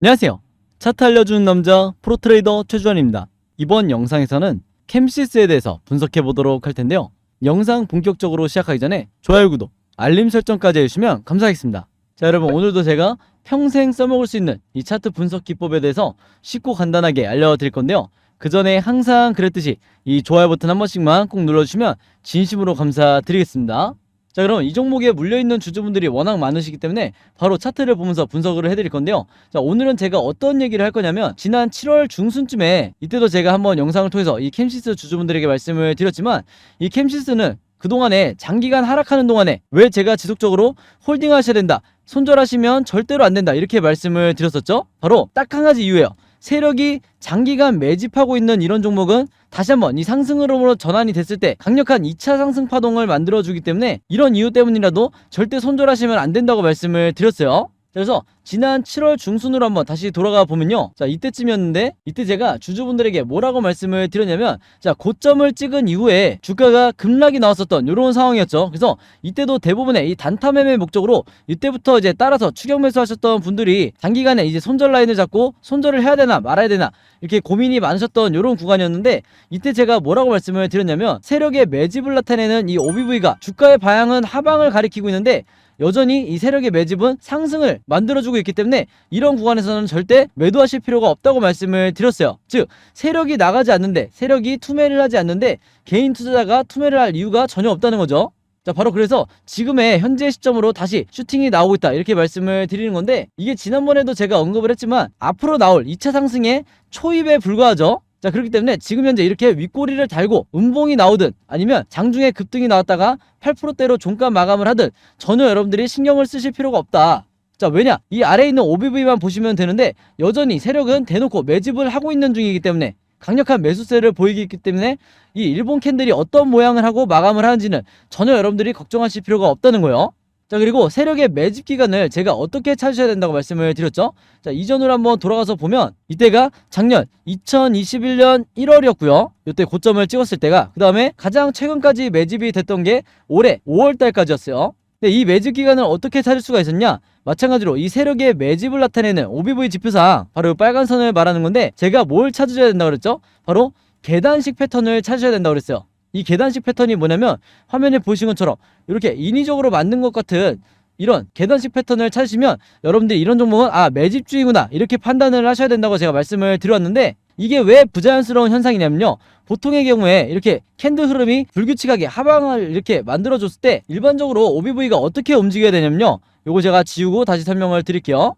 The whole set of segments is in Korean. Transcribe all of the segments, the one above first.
안녕하세요. 차트 알려주는 남자 프로트레이더 최주환입니다. 이번 영상에서는 캠시스에 대해서 분석해 보도록 할 텐데요. 영상 본격적으로 시작하기 전에 좋아요, 구독, 알림 설정까지 해주시면 감사하겠습니다. 자, 여러분, 오늘도 제가 평생 써먹을 수 있는 이 차트 분석 기법에 대해서 쉽고 간단하게 알려드릴 건데요. 그 전에 항상 그랬듯이 이 좋아요 버튼 한 번씩만 꼭 눌러주시면 진심으로 감사드리겠습니다. 자, 그럼 이 종목에 물려있는 주주분들이 워낙 많으시기 때문에 바로 차트를 보면서 분석을 해드릴 건데요. 자, 오늘은 제가 어떤 얘기를 할 거냐면, 지난 7월 중순쯤에 이때도 제가 한번 영상을 통해서 이 캠시스 주주분들에게 말씀을 드렸지만, 이 캠시스는 그동안에 장기간 하락하는 동안에 왜 제가 지속적으로 홀딩 하셔야 된다, 손절하시면 절대로 안 된다, 이렇게 말씀을 드렸었죠. 바로 딱 한 가지 이유예요. 세력이 장기간 매집하고 있는 이런 종목은 다시 한번 이 상승으로 전환이 됐을 때 강력한 2차 상승 파동을 만들어주기 때문에 이런 이유 때문이라도 절대 손절하시면 안 된다고 말씀을 드렸어요. 그래서 지난 7월 중순으로 한번 다시 돌아가 보면요, 자, 이때쯤이었는데, 이때 제가 주주분들에게 뭐라고 말씀을 드렸냐면, 자, 고점을 찍은 이후에 주가가 급락이 나왔었던 이런 상황이었죠. 그래서 이때도 대부분의 이 단타 매매 목적으로 이때부터 이제 따라서 추격 매수하셨던 분들이 단기간에 이제 손절 라인을 잡고 손절을 해야 되나 말아야 되나 이렇게 고민이 많으셨던 이런 구간이었는데, 이때 제가 뭐라고 말씀을 드렸냐면, 세력의 매집을 나타내는 이 OBV가 주가의 방향은 하방을 가리키고 있는데 여전히 이 세력의 매집은 상승을 만들어주고 있기 때문에 이런 구간에서는 절대 매도하실 필요가 없다고 말씀을 드렸어요. 즉, 세력이 나가지 않는데, 세력이 투매를 하지 않는데 개인 투자자가 투매를 할 이유가 전혀 없다는 거죠. 자, 바로 그래서 지금의 현재 시점으로 다시 슈팅이 나오고 있다, 이렇게 말씀을 드리는 건데, 이게 지난번에도 제가 언급을 했지만 앞으로 나올 2차 상승의 초입에 불과하죠. 자, 그렇기 때문에 지금 현재 이렇게 윗꼬리를 달고 음봉이 나오든 아니면 장중에 급등이 나왔다가 8%대로 종가 마감을 하든 전혀 여러분들이 신경을 쓰실 필요가 없다. 자, 왜냐? 이 아래에 있는 OBV만 보시면 되는데 여전히 세력은 대놓고 매집을 하고 있는 중이기 때문에, 강력한 매수세를 보이기 때문에 이 일본 캔들이 어떤 모양을 하고 마감을 하는지는 전혀 여러분들이 걱정하실 필요가 없다는 거예요. 자, 그리고 세력의 매집 기간을 제가 어떻게 찾으셔야 된다고 말씀을 드렸죠. 자, 이전으로 한번 돌아가서 보면 이때가 작년 2021년 1월이었고요. 이때 고점을 찍었을 때가, 그 다음에 가장 최근까지 매집이 됐던 게 올해 5월달까지였어요. 근데 이 매집 기간을 어떻게 찾을 수가 있었냐? 마찬가지로 이 세력의 매집을 나타내는 OBV 지표상 바로 이 빨간 선을 말하는 건데, 제가 뭘 찾으셔야 된다고 그랬죠? 바로 계단식 패턴을 찾으셔야 된다고 그랬어요. 이 계단식 패턴이 뭐냐면, 화면에 보신 것처럼 이렇게 인위적으로 만든 것 같은 이런 계단식 패턴을 찾으시면 여러분들이 이런 종목은 매집주의구나, 이렇게 판단을 하셔야 된다고 제가 말씀을 드렸는데, 이게 왜 부자연스러운 현상이냐면요, 보통의 경우에 이렇게 캔들 흐름이 불규칙하게 하방을 이렇게 만들어줬을 때 일반적으로 OBV가 어떻게 움직여야 되냐면요, 요거 제가 지우고 다시 설명을 드릴게요.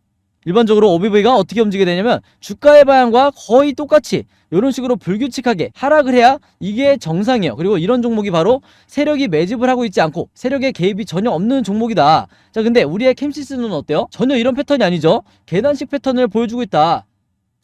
일반적으로 OBV가 어떻게 움직이게 되냐면 주가의 방향과 거의 똑같이 이런 식으로 불규칙하게 하락을 해야 이게 정상이에요. 그리고 이런 종목이 바로 세력이 매집을 하고 있지 않고 세력의 개입이 전혀 없는 종목이다. 자, 근데 우리의 캠시스는 어때요? 전혀 이런 패턴이 아니죠. 계단식 패턴을 보여주고 있다.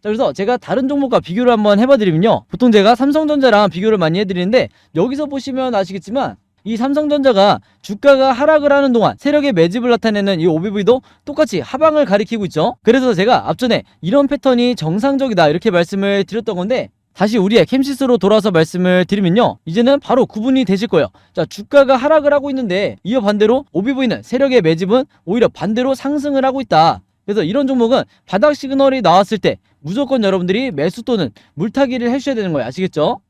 자, 그래서 제가 다른 종목과 비교를 한번 해봐드리면요, 보통 제가 삼성전자랑 비교를 많이 해드리는데, 여기서 보시면 아시겠지만 이 삼성전자가 주가가 하락을 하는 동안 세력의 매집을 나타내는 이 OBV도 똑같이 하방을 가리키고 있죠. 그래서 제가 앞전에 이런 패턴이 정상적이다, 이렇게 말씀을 드렸던 건데, 다시 우리의 캠시스로 돌아서 말씀을 드리면요, 이제는 바로 구분이 되실 거예요. 자, 주가가 하락을 하고 있는데 이어 반대로 OBV는 세력의 매집은 오히려 반대로 상승을 하고 있다. 그래서 이런 종목은 바닥 시그널이 나왔을 때 무조건 여러분들이 매수 또는 물타기를 해주셔야 되는 거예요. 아시겠죠?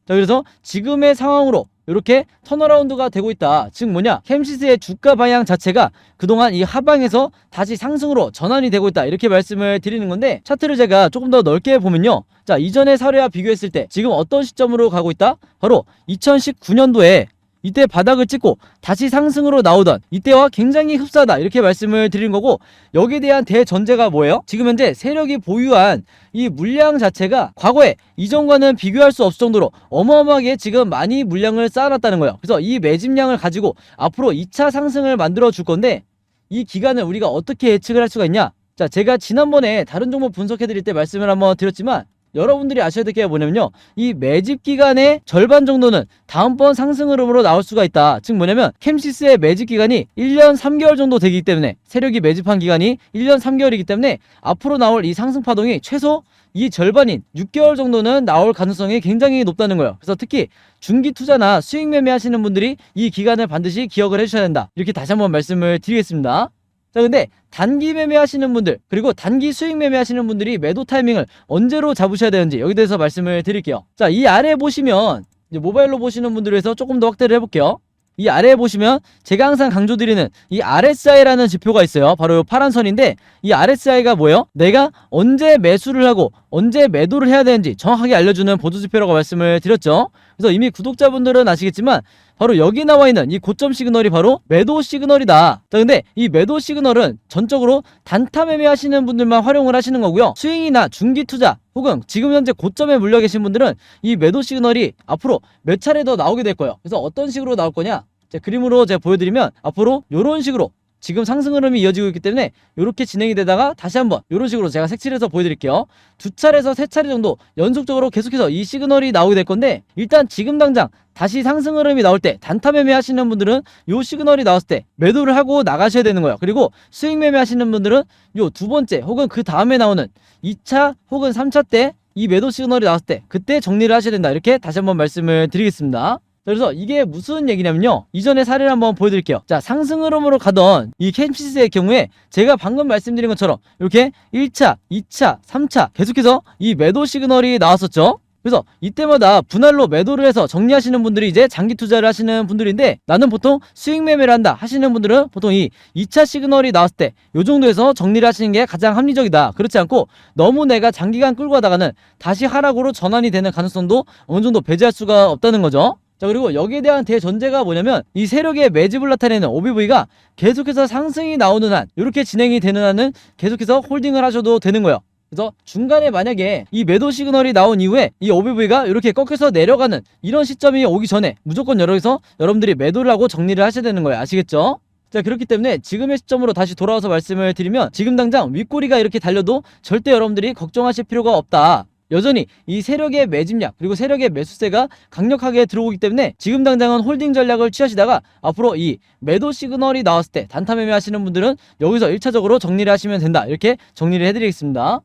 자, 그래서 지금의 상황으로 이렇게 턴어라운드가 되고 있다. 즉 뭐냐? 캠시스의 주가 방향 자체가 그동안 이 하방에서 다시 상승으로 전환이 되고 있다, 이렇게 말씀을 드리는 건데, 차트를 제가 조금 더 넓게 보면요, 자, 이전의 사례와 비교했을 때 지금 어떤 시점으로 가고 있다? 바로 2019년도에 이때 바닥을 찍고 다시 상승으로 나오던 이때와 굉장히 흡사하다, 이렇게 말씀을 드린 거고, 여기에 대한 대전제가 뭐예요? 지금 현재 세력이 보유한 이 물량 자체가 과거에 이전과는 비교할 수 없을 정도로 어마어마하게 지금 많이 물량을 쌓아놨다는 거예요. 그래서 이 매집량을 가지고 앞으로 2차 상승을 만들어 줄 건데, 이 기간을 우리가 어떻게 예측을 할 수가 있냐? 자, 제가 지난번에 다른 종목 분석해 드릴 때 말씀을 한번 드렸지만, 여러분들이 아셔야 될 게 뭐냐면요, 이 매집 기간의 절반 정도는 다음번 상승 흐름으로 나올 수가 있다. 즉 뭐냐면, 캠시스의 매집 기간이 1년 3개월 정도 되기 때문에, 세력이 매집한 기간이 1년 3개월이기 때문에 앞으로 나올 이 상승 파동이 최소 이 절반인 6개월 정도는 나올 가능성이 굉장히 높다는 거예요. 그래서 특히 중기 투자나 수익 매매 하시는 분들이 이 기간을 반드시 기억을 해주셔야 된다, 이렇게 다시 한번 말씀을 드리겠습니다. 자, 근데 단기 매매 하시는 분들, 그리고 단기 수익 매매 하시는 분들이 매도 타이밍을 언제로 잡으셔야 되는지 여기 대해서 말씀을 드릴게요. 자, 이 아래 보시면 이제 모바일로 보시는 분들을 위해서 조금 더 확대를 해볼게요. 이 아래에 보시면 제가 항상 강조드리는 이 RSI라는 지표가 있어요. 바로 이 파란 선인데, 이 RSI가 뭐예요? 내가 언제 매수를 하고 언제 매도를 해야 되는지 정확하게 알려주는 보조지표라고 말씀을 드렸죠. 그래서 이미 구독자분들은 아시겠지만 바로 여기 나와 있는 이 고점 시그널이 바로 매도 시그널이다. 자, 근데 이 매도 시그널은 전적으로 단타 매매 하시는 분들만 활용을 하시는 거고요. 스윙이나 중기 투자 혹은 지금 현재 고점에 물려 계신 분들은 이 매도 시그널이 앞으로 몇 차례 더 나오게 될 거예요. 그래서 어떤 식으로 나올 거냐, 그림으로 제가 보여드리면 앞으로 이런 식으로 지금 상승 흐름이 이어지고 있기 때문에 이렇게 진행이 되다가 다시 한번 이런 식으로 제가 색칠해서 보여드릴게요. 두 차례에서 세 차례 정도 연속적으로 계속해서 이 시그널이 나오게 될 건데, 일단 지금 당장 다시 상승 흐름이 나올 때 단타 매매 하시는 분들은 요 시그널이 나왔을 때 매도를 하고 나가셔야 되는 거예요. 그리고 수익 매매 하시는 분들은 요 두 번째 혹은 그 다음에 나오는 2차 혹은 3차 때 이 매도 시그널이 나왔을 때 그때 정리를 하셔야 된다. 이렇게 다시 한번 말씀을 드리겠습니다. 그래서 이게 무슨 얘기냐면요, 이전에 사례를 한번 보여드릴게요. 자, 상승 흐름으로 가던 이 캠시스의 경우에 제가 방금 말씀드린 것처럼 이렇게 1차, 2차, 3차 계속해서 이 매도 시그널이 나왔었죠. 그래서 이때마다 분할로 매도를 해서 정리하시는 분들이 이제 장기 투자를 하시는 분들인데, 나는 보통 수익 매매를 한다 하시는 분들은 보통 이 2차 시그널이 나왔을 때 요 정도에서 정리를 하시는 게 가장 합리적이다. 그렇지 않고 너무 내가 장기간 끌고 가다가는 다시 하락으로 전환이 되는 가능성도 어느 정도 배제할 수가 없다는 거죠. 자, 그리고 여기에 대한 대전제가 뭐냐면 이 세력의 매집을 나타내는 OBV가 계속해서 상승이 나오는 한, 이렇게 진행이 되는 한은 계속해서 홀딩을 하셔도 되는 거예요. 그래서 중간에 만약에 이 매도 시그널이 나온 이후에 이 OBV가 이렇게 꺾여서 내려가는 이런 시점이 오기 전에 무조건 여기서 여러분들이 매도를 하고 정리를 하셔야 되는 거예요. 아시겠죠? 자, 그렇기 때문에 지금의 시점으로 다시 돌아와서 말씀을 드리면, 지금 당장 윗꼬리가 이렇게 달려도 절대 여러분들이 걱정하실 필요가 없다. 여전히 이 세력의 매집량 그리고 세력의 매수세가 강력하게 들어오기 때문에 지금 당장은 홀딩 전략을 취하시다가 앞으로 이 매도 시그널이 나왔을 때 단타 매매 하시는 분들은 여기서 1차적으로 정리를 하시면 된다. 이렇게 정리를 해드리겠습니다.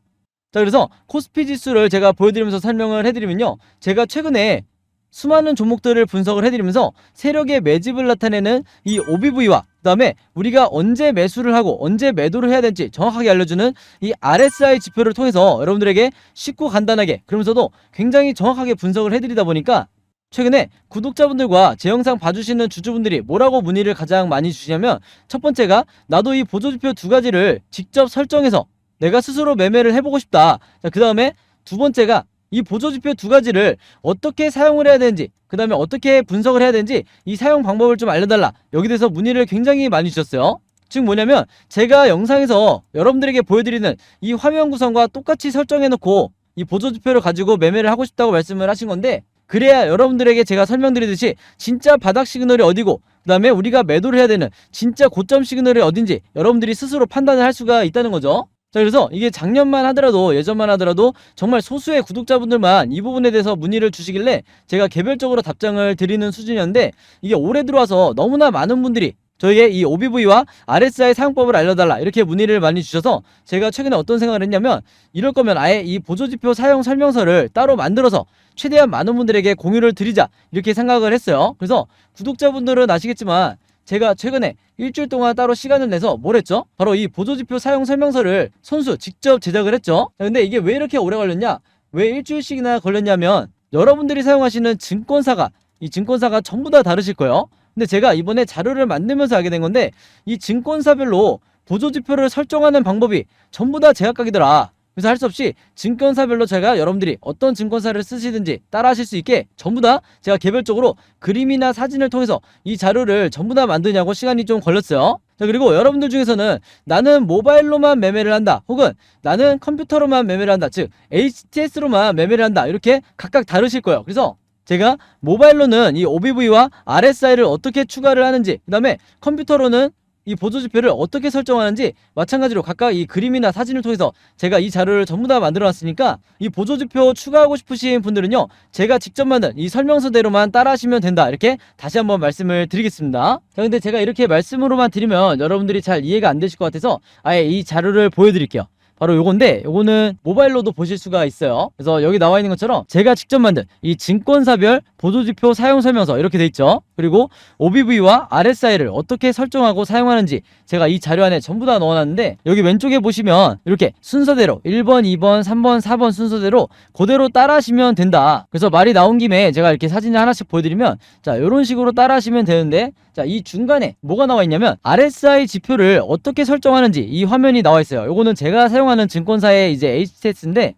자, 그래서 코스피 지수를 제가 보여드리면서 설명을 해드리면요, 제가 최근에 수많은 종목들을 분석을 해드리면서 세력의 매집을 나타내는 이 OBV와 그 다음에 우리가 언제 매수를 하고 언제 매도를 해야 될지 정확하게 알려주는 이 RSI 지표를 통해서 여러분들에게 쉽고 간단하게, 그러면서도 굉장히 정확하게 분석을 해드리다 보니까 최근에 구독자분들과 제 영상 봐주시는 주주분들이 뭐라고 문의를 가장 많이 주시냐면, 첫 번째가 나도 이 보조지표 두 가지를 직접 설정해서 내가 스스로 매매를 해보고 싶다. 자, 그 다음에 두 번째가 이 보조지표 두 가지를 어떻게 사용을 해야 되는지, 그 다음에 어떻게 분석을 해야 되는지 이 사용 방법을 좀 알려달라. 여기 대해서 문의를 굉장히 많이 주셨어요. 즉 뭐냐면, 제가 영상에서 여러분들에게 보여드리는 이 화면 구성과 똑같이 설정해놓고 이 보조지표를 가지고 매매를 하고 싶다고 말씀을 하신 건데, 그래야 여러분들에게 제가 설명드리듯이 진짜 바닥 시그널이 어디고 그 다음에 우리가 매도를 해야 되는 진짜 고점 시그널이 어딘지 여러분들이 스스로 판단을 할 수가 있다는 거죠. 자, 그래서 이게 작년만 하더라도, 예전만 하더라도 정말 소수의 구독자분들만 이 부분에 대해서 문의를 주시길래 제가 개별적으로 답장을 드리는 수준이었는데, 이게 올해 들어와서 너무나 많은 분들이 저에게 이 OBV와 RSI 사용법을 알려달라 이렇게 문의를 많이 주셔서 제가 최근에 어떤 생각을 했냐면, 이럴 거면 아예 이 보조지표 사용 설명서를 따로 만들어서 최대한 많은 분들에게 공유를 드리자 이렇게 생각을 했어요. 그래서 구독자분들은 아시겠지만 제가 최근에 일주일 동안 따로 시간을 내서 뭘 했죠? 바로 이 보조지표 사용 설명서를 손수 직접 제작을 했죠. 근데 이게 왜 이렇게 오래 걸렸냐? 왜 일주일씩이나 걸렸냐면, 여러분들이 사용하시는 이 증권사가 전부 다 다르실 거예요. 근데 제가 이번에 자료를 만들면서 알게 된 건데, 이 증권사별로 보조지표를 설정하는 방법이 전부 다 제각각이더라. 그래서 할 수 없이 증권사별로 제가 여러분들이 어떤 증권사를 쓰시든지 따라 하실 수 있게 전부 다 제가 개별적으로 그림이나 사진을 통해서 이 자료를 전부 다 만드냐고 시간이 좀 걸렸어요. 자, 그리고 여러분들 중에서는 나는 모바일로만 매매를 한다, 혹은 나는 컴퓨터로만 매매를 한다, 즉 HTS로만 매매를 한다, 이렇게 각각 다르실 거예요. 그래서 제가 모바일로는 이 OBV와 RSI를 어떻게 추가를 하는지, 그 다음에 컴퓨터로는 이 보조지표를 어떻게 설정하는지 마찬가지로 각각 이 그림이나 사진을 통해서 제가 이 자료를 전부 다 만들어 놨으니까, 이 보조지표 추가하고 싶으신 분들은요, 제가 직접 만든 이 설명서대로만 따라 하시면 된다. 이렇게 다시 한번 말씀을 드리겠습니다. 자, 근데 제가 이렇게 말씀으로만 드리면 여러분들이 잘 이해가 안 되실 것 같아서 아예 이 자료를 보여드릴게요. 바로 요건데, 요거는 모바일로도 보실 수가 있어요. 그래서 여기 나와 있는 것처럼 제가 직접 만든 이 증권사별 보조지표 사용 설명서 이렇게 돼 있죠. 그리고 OBV와 RSI를 어떻게 설정하고 사용하는지 제가 이 자료 안에 전부 다 넣어놨는데, 여기 왼쪽에 보시면 이렇게 순서대로 1번, 2번, 3번, 4번 순서대로 그대로 따라하시면 된다. 그래서 말이 나온 김에 제가 이렇게 사진을 하나씩 보여드리면, 자, 이런 식으로 따라하시면 되는데, 자, 이 중간에 뭐가 나와 있냐면 RSI 지표를 어떻게 설정하는지 이 화면이 나와 있어요. 요거는 제가 사용하는 증권사의 이제 HTS인데,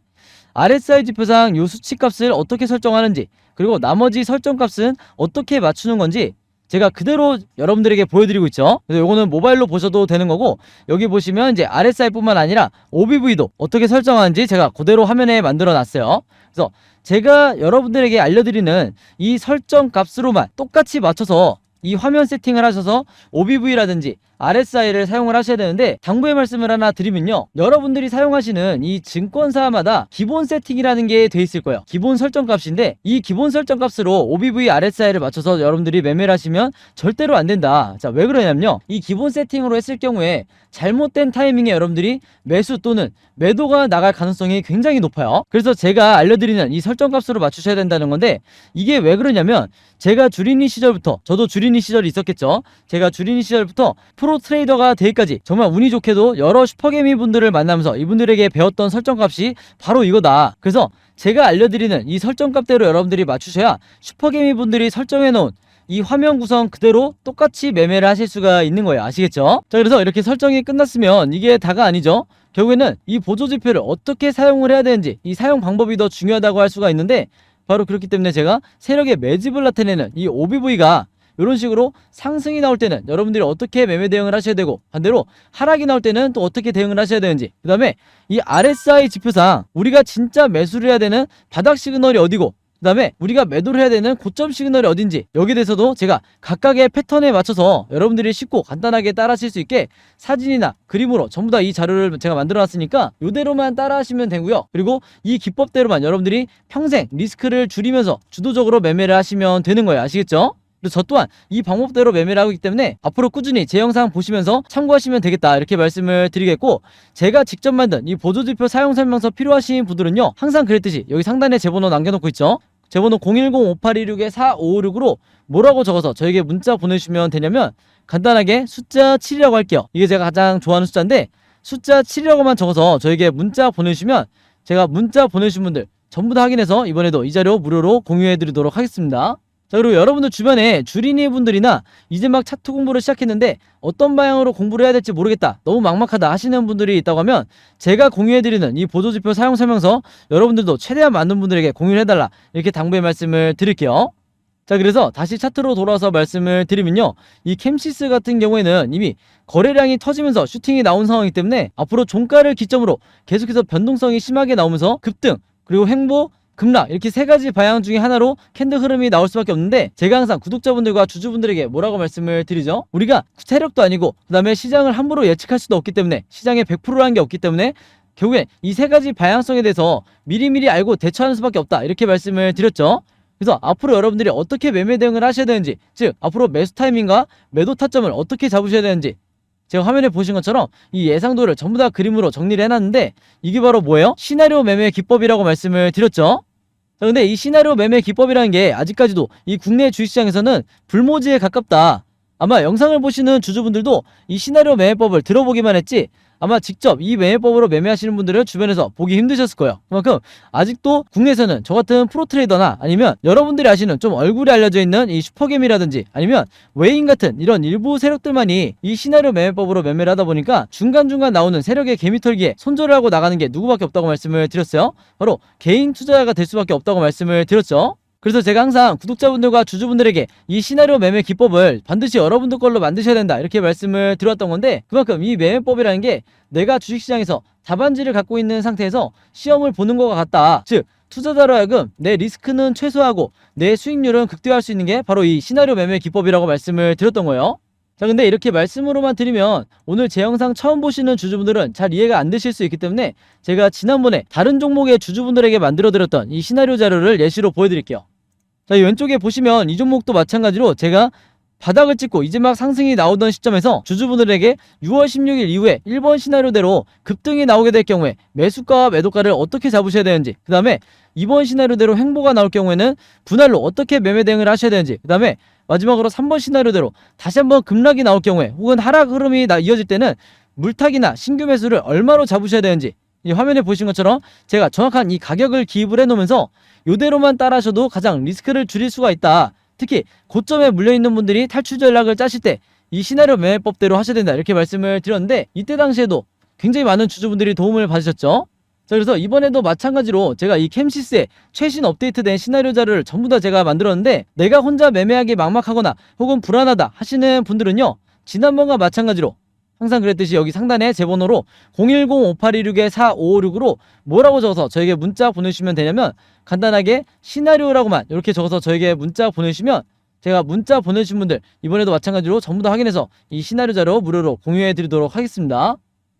RSI 지표상 요 수치값을 어떻게 설정하는지, 그리고 나머지 설정값은 어떻게 맞추는 건지 제가 그대로 여러분들에게 보여드리고 있죠. 그래서 요거는 모바일로 보셔도 되는 거고, 여기 보시면 이제 RSI 뿐만 아니라 OBV도 어떻게 설정하는지 제가 그대로 화면에 만들어 놨어요. 그래서 제가 여러분들에게 알려드리는 이 설정 값으로만 똑같이 맞춰서 이 화면 세팅을 하셔서 OBV라든지 RSI를 사용을 하셔야 되는데, 당부의 말씀을 하나 드리면요, 여러분들이 사용하시는 이 증권사마다 기본 세팅이라는 게 돼 있을 거예요. 기본 설정 값인데, 이 기본 설정 값으로 OBV, RSI를 맞춰서 여러분들이 매매를 하시면 절대로 안 된다. 자, 왜 그러냐면요, 이 기본 세팅으로 했을 경우에 잘못된 타이밍에 여러분들이 매수 또는 매도가 나갈 가능성이 굉장히 높아요. 그래서 제가 알려드리는 이 설정 값으로 맞추셔야 된다는 건데, 이게 왜 그러냐면, 제가 주린이 시절부터, 저도 주린이 시절이 있었겠죠. 제가 주린이 시절부터 프로 트레이더가 되기까지 정말 운이 좋게도 여러 슈퍼개미 분들을 만나면서 이분들에게 배웠던 설정값이 바로 이거다. 그래서 제가 알려드리는 이 설정값대로 여러분들이 맞추셔야 슈퍼개미 분들이 설정해놓은 이 화면 구성 그대로 똑같이 매매를 하실 수가 있는 거예요. 아시겠죠? 자, 그래서 이렇게 설정이 끝났으면 이게 다가 아니죠. 결국에는 이 보조지표를 어떻게 사용을 해야 되는지, 이 사용 방법이 더 중요하다고 할 수가 있는데, 바로 그렇기 때문에 제가 세력의 매집을 나타내는 이 OBV가 이런 식으로 상승이 나올 때는 여러분들이 어떻게 매매 대응을 하셔야 되고, 반대로 하락이 나올 때는 또 어떻게 대응을 하셔야 되는지, 그 다음에 이 RSI 지표상 우리가 진짜 매수를 해야 되는 바닥 시그널이 어디고, 그 다음에 우리가 매도를 해야 되는 고점 시그널이 어딘지, 여기에 대해서도 제가 각각의 패턴에 맞춰서 여러분들이 쉽고 간단하게 따라 하실 수 있게 사진이나 그림으로 전부 다 이 자료를 제가 만들어 놨으니까 이대로만 따라 하시면 되고요. 그리고 이 기법대로만 여러분들이 평생 리스크를 줄이면서 주도적으로 매매를 하시면 되는 거예요. 아시겠죠? 그리고 저 또한 이 방법대로 매매를 하고 있기 때문에 앞으로 꾸준히 제 영상 보시면서 참고하시면 되겠다, 이렇게 말씀을 드리겠고, 제가 직접 만든 이 보조지표 사용 설명서 필요하신 분들은요, 항상 그랬듯이 여기 상단에 제 번호 남겨놓고 있죠. 제 번호 010-5826-4556으로 뭐라고 적어서 저에게 문자 보내주시면 되냐면, 간단하게 숫자 7이라고 할게요. 이게 제가 가장 좋아하는 숫자인데, 숫자 7이라고만 적어서 저에게 문자 보내주시면 제가 문자 보내주신 분들 전부 다 확인해서 이번에도 이 자료 무료로 공유해드리도록 하겠습니다. 자, 그리고 여러분들 주변에 주린이 분들이나 이제 막 차트 공부를 시작했는데 어떤 방향으로 공부를 해야 될지 모르겠다, 너무 막막하다 하시는 분들이 있다고 하면, 제가 공유해드리는 이 보조지표 사용 설명서 여러분들도 최대한 많은 분들에게 공유를 해달라, 이렇게 당부의 말씀을 드릴게요. 자, 그래서 다시 차트로 돌아와서 말씀을 드리면요, 이 캠시스 같은 경우에는 이미 거래량이 터지면서 슈팅이 나온 상황이기 때문에 앞으로 종가를 기점으로 계속해서 변동성이 심하게 나오면서 급등, 그리고 횡보, 급락, 이렇게 세 가지 방향 중에 하나로 캔들 흐름이 나올 수밖에 없는데, 제가 항상 구독자분들과 주주분들에게 뭐라고 말씀을 드리죠? 우리가 세력도 아니고 그 다음에 시장을 함부로 예측할 수도 없기 때문에, 시장에 100%라는 게 없기 때문에 결국에 이 세 가지 방향성에 대해서 미리미리 알고 대처하는 수밖에 없다, 이렇게 말씀을 드렸죠. 그래서 앞으로 여러분들이 어떻게 매매 대응을 하셔야 되는지, 즉 앞으로 매수 타이밍과 매도 타점을 어떻게 잡으셔야 되는지, 제가 화면에 보신 것처럼 이 예상도를 전부 다 그림으로 정리를 해놨는데, 이게 바로 뭐예요? 시나리오 매매 기법이라고 말씀을 드렸죠. 자, 근데 이 시나리오 매매 기법이라는 게 아직까지도 이 국내 주식시장에서는 불모지에 가깝다. 아마 영상을 보시는 주주분들도 이 시나리오 매매법을 들어보기만 했지, 아마 직접 이 매매법으로 매매하시는 분들은 주변에서 보기 힘드셨을 거예요. 그만큼 아직도 국내에서는 저 같은 프로트레이더나 아니면 여러분들이 아시는 좀 얼굴이 알려져 있는 이 슈퍼게임이라든지 아니면 외인 같은 이런 일부 세력들만이 이 시나리오 매매법으로 매매를 하다 보니까 중간중간 나오는 세력의 개미털기에 손절을 하고 나가는 게 누구밖에 없다고 말씀을 드렸어요. 바로 개인 투자자가 될 수밖에 없다고 말씀을 드렸죠. 그래서 제가 항상 구독자분들과 주주분들에게 이 시나리오 매매 기법을 반드시 여러분들 걸로 만드셔야 된다, 이렇게 말씀을 드렸던 건데, 그만큼 이 매매법이라는 게 내가 주식시장에서 답안지를 갖고 있는 상태에서 시험을 보는 것과 같다. 즉 투자자로 하여금 내 리스크는 최소화하고 내 수익률은 극대화할 수 있는 게 바로 이 시나리오 매매 기법이라고 말씀을 드렸던 거예요. 자, 근데 이렇게 말씀으로만 드리면 오늘 제 영상 처음 보시는 주주분들은 잘 이해가 안 되실 수 있기 때문에, 제가 지난번에 다른 종목의 주주분들에게 만들어 드렸던 이 시나리오 자료를 예시로 보여드릴게요. 자, 이 왼쪽에 보시면 이 종목도 마찬가지로 제가 바닥을 찍고 이제 막 상승이 나오던 시점에서 주주분들에게 6월 16일 이후에 1번 시나리오대로 급등이 나오게 될 경우에 매수가와 매도가를 어떻게 잡으셔야 되는지, 그 다음에 2번 시나리오대로 횡보가 나올 경우에는 분할로 어떻게 매매 대응을 하셔야 되는지, 그 다음에 마지막으로 3번 시나리오대로 다시 한번 급락이 나올 경우에 혹은 하락 흐름이 이어질 때는 물타기나 신규 매수를 얼마로 잡으셔야 되는지 이 화면에 보신 것처럼 제가 정확한 이 가격을 기입을 해놓으면서 이대로만 따라하셔도 가장 리스크를 줄일 수가 있다. 특히 고점에 물려있는 분들이 탈출 전략을 짜실 때 이 시나리오 매매법대로 하셔야 된다 이렇게 말씀을 드렸는데, 이때 당시에도 굉장히 많은 주주분들이 도움을 받으셨죠. 자, 그래서 이번에도 마찬가지로 제가 이 캠시스의 최신 업데이트된 시나리오 자료를 전부 다 제가 만들었는데, 내가 혼자 매매하기 막막하거나 혹은 불안하다 하시는 분들은요, 지난번과 마찬가지로 항상 그랬듯이 여기 상단에 제 번호로 010-5826-4556으로 뭐라고 적어서 저에게 문자 보내주시면 되냐면, 간단하게 시나리오라고만 이렇게 적어서 저에게 문자 보내주시면 제가 문자 보내주신 분들 이번에도 마찬가지로 전부 다 확인해서 이 시나리오 자료 무료로 공유해 드리도록 하겠습니다.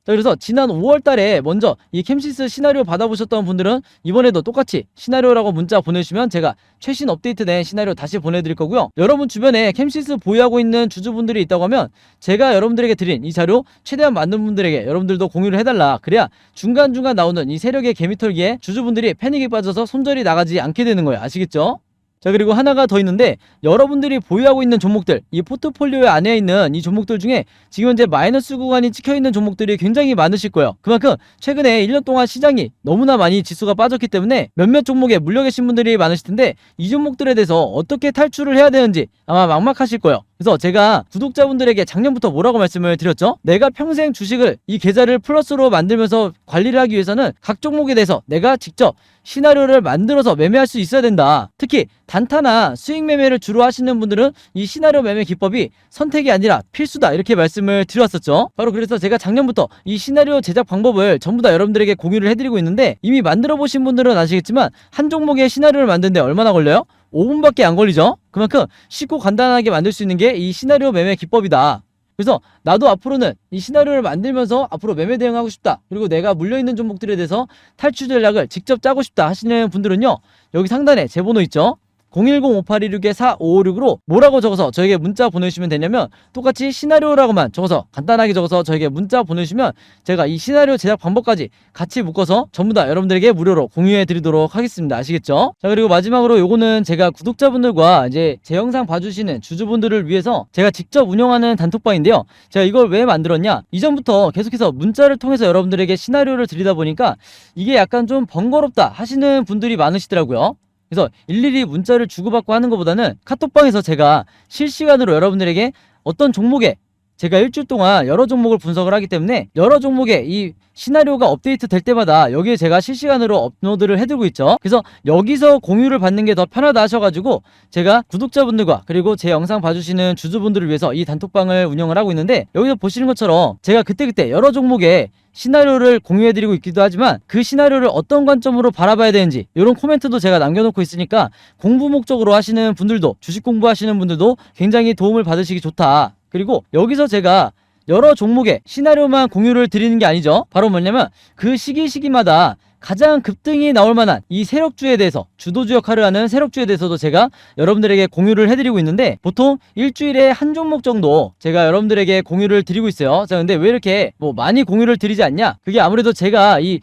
자, 그래서 지난 5월달에 먼저 이 캠시스 시나리오 받아보셨던 분들은 이번에도 똑같이 시나리오라고 문자 보내주시면 제가 최신 업데이트된 시나리오 다시 보내드릴 거고요. 여러분 주변에 캠시스 보유하고 있는 주주분들이 있다고 하면 제가 여러분들에게 드린 이 자료 최대한 많은 분들에게 여러분들도 공유를 해달라. 그래야 중간중간 나오는 이 세력의 개미털기에 주주분들이 패닉에 빠져서 손절이 나가지 않게 되는 거예요. 아시겠죠? 자, 그리고 하나가 더 있는데, 여러분들이 보유하고 있는 종목들, 이 포트폴리오 안에 있는 이 종목들 중에 지금 현재 마이너스 구간이 찍혀있는 종목들이 굉장히 많으실 거예요. 그만큼 최근에 1년 동안 시장이 너무나 많이 지수가 빠졌기 때문에 몇몇 종목에 물려 계신 분들이 많으실 텐데, 이 종목들에 대해서 어떻게 탈출을 해야 되는지 아마 막막하실 거예요. 그래서 제가 구독자분들에게 작년부터 뭐라고 말씀을 드렸죠? 내가 평생 주식을 이 계좌를 플러스로 만들면서 관리를 하기 위해서는 각 종목에 대해서 내가 직접 시나리오를 만들어서 매매할 수 있어야 된다. 특히 단타나 수익 매매를 주로 하시는 분들은 이 시나리오 매매 기법이 선택이 아니라 필수다 이렇게 말씀을 드렸었죠. 바로 그래서 제가 작년부터 이 시나리오 제작 방법을 전부 다 여러분들에게 공유를 해드리고 있는데, 이미 만들어 보신 분들은 아시겠지만 한 종목의 시나리오를 만드는데 얼마나 걸려요? 5분밖에 안 걸리죠. 그만큼 쉽고 간단하게 만들 수 있는 게 이 시나리오 매매 기법이다. 그래서 나도 앞으로는 이 시나리오를 만들면서 앞으로 매매 대응하고 싶다, 그리고 내가 물려있는 종목들에 대해서 탈출 전략을 직접 짜고 싶다 하시는 분들은요, 여기 상단에 제 번호 있죠? 010-5826-4556으로 뭐라고 적어서 저에게 문자 보내주시면 되냐면, 똑같이 시나리오라고만 적어서 간단하게 적어서 저에게 문자 보내주시면 제가 이 시나리오 제작 방법까지 같이 묶어서 전부 다 여러분들에게 무료로 공유해 드리도록 하겠습니다. 아시겠죠? 자, 그리고 마지막으로 요거는 제가 구독자분들과 이제 제 영상 봐주시는 주주분들을 위해서 제가 직접 운영하는 단톡방인데요, 제가 이걸 왜 만들었냐, 이전부터 계속해서 문자를 통해서 여러분들에게 시나리오를 드리다 보니까 이게 약간 좀 번거롭다 하시는 분들이 많으시더라고요. 그래서 일일이 문자를 주고받고 하는 것보다는 카톡방에서 제가 실시간으로 여러분들에게 어떤 종목에 제가 일주일 동안 여러 종목을 분석을 하기 때문에 여러 종목에 이 시나리오가 업데이트 될 때마다 여기에 제가 실시간으로 업로드를 해두고 있죠. 그래서 여기서 공유를 받는 게 더 편하다 하셔가지고 제가 구독자분들과 그리고 제 영상 봐주시는 주주분들을 위해서 이 단톡방을 운영을 하고 있는데, 여기서 보시는 것처럼 제가 그때그때 여러 종목에 시나리오를 공유해드리고 있기도 하지만 그 시나리오를 어떤 관점으로 바라봐야 되는지 이런 코멘트도 제가 남겨놓고 있으니까 공부 목적으로 하시는 분들도, 주식 공부하시는 분들도 굉장히 도움을 받으시기 좋다. 그리고 여기서 제가 여러 종목의 시나리오만 공유를 드리는 게 아니죠. 바로 뭐냐면 그 시기마다 가장 급등이 나올 만한 이 세력주에 대해서, 주도주 역할을 하는 세력주에 대해서도 제가 여러분들에게 공유를 해드리고 있는데, 보통 일주일에 한 종목 정도 제가 여러분들에게 공유를 드리고 있어요. 자, 근데 왜 이렇게 많이 공유를 드리지 않냐? 그게 아무래도 제가 이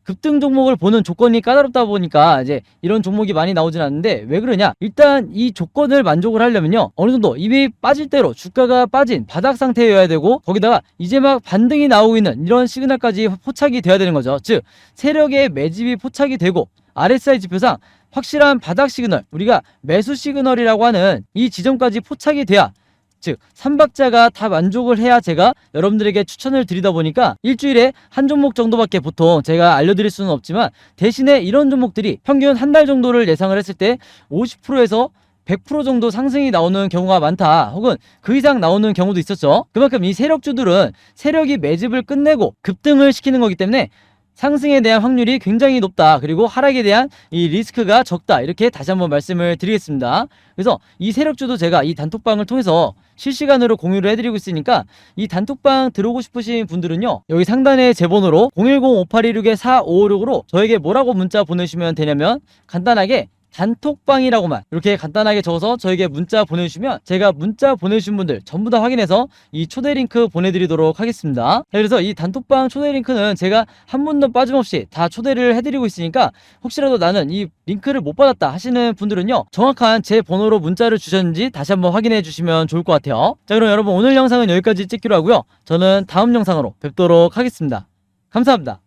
급등 종목을 보는 조건이 까다롭다 보니까 이제 이런 종목이 많이 나오진 않는데, 왜 그러냐? 일단 이 조건을 만족을 하려면요, 어느 정도 이미 빠질 대로 주가가 빠진 바닥 상태여야 되고, 거기다가 이제 막 반등이 나오고 있는 이런 시그널까지 포착이 돼야 되는 거죠. 즉 세력의 매집이 포착이 되고 RSI 지표상 확실한 바닥 시그널, 우리가 매수 시그널이라고 하는 이 지점까지 포착이 돼야, 즉 3박자가 다 만족을 해야 제가 여러분들에게 추천을 드리다 보니까 일주일에 한 종목 정도밖에 보통 제가 알려드릴 수는 없지만, 대신에 이런 종목들이 평균 한 달 정도를 예상을 했을 때 50%에서 100% 정도 상승이 나오는 경우가 많다, 혹은 그 이상 나오는 경우도 있었죠. 그만큼 이 세력주들은 세력이 매집을 끝내고 급등을 시키는 거기 때문에 상승에 대한 확률이 굉장히 높다, 그리고 하락에 대한 이 리스크가 적다, 이렇게 다시 한번 말씀을 드리겠습니다. 그래서 이 세력주도 제가 이 단톡방을 통해서 실시간으로 공유를 해드리고 있으니까, 이 단톡방 들어오고 싶으신 분들은요, 여기 상단에 제 번호로 010-5826-4556으로 저에게 뭐라고 문자 보내주시면 되냐면, 간단하게 단톡방이라고만 이렇게 간단하게 적어서 저에게 문자 보내주시면 제가 문자 보내주신 분들 전부 다 확인해서 이 초대 링크 보내드리도록 하겠습니다. 자, 그래서 이 단톡방 초대 링크는 제가 한 분도 빠짐없이 다 초대를 해드리고 있으니까 혹시라도 나는 이 링크를 못 받았다 하시는 분들은요, 정확한 제 번호로 문자를 주셨는지 다시 한번 확인해 주시면 좋을 것 같아요. 자, 그럼 여러분 오늘 영상은 여기까지 찍기로 하고요. 저는 다음 영상으로 뵙도록 하겠습니다. 감사합니다.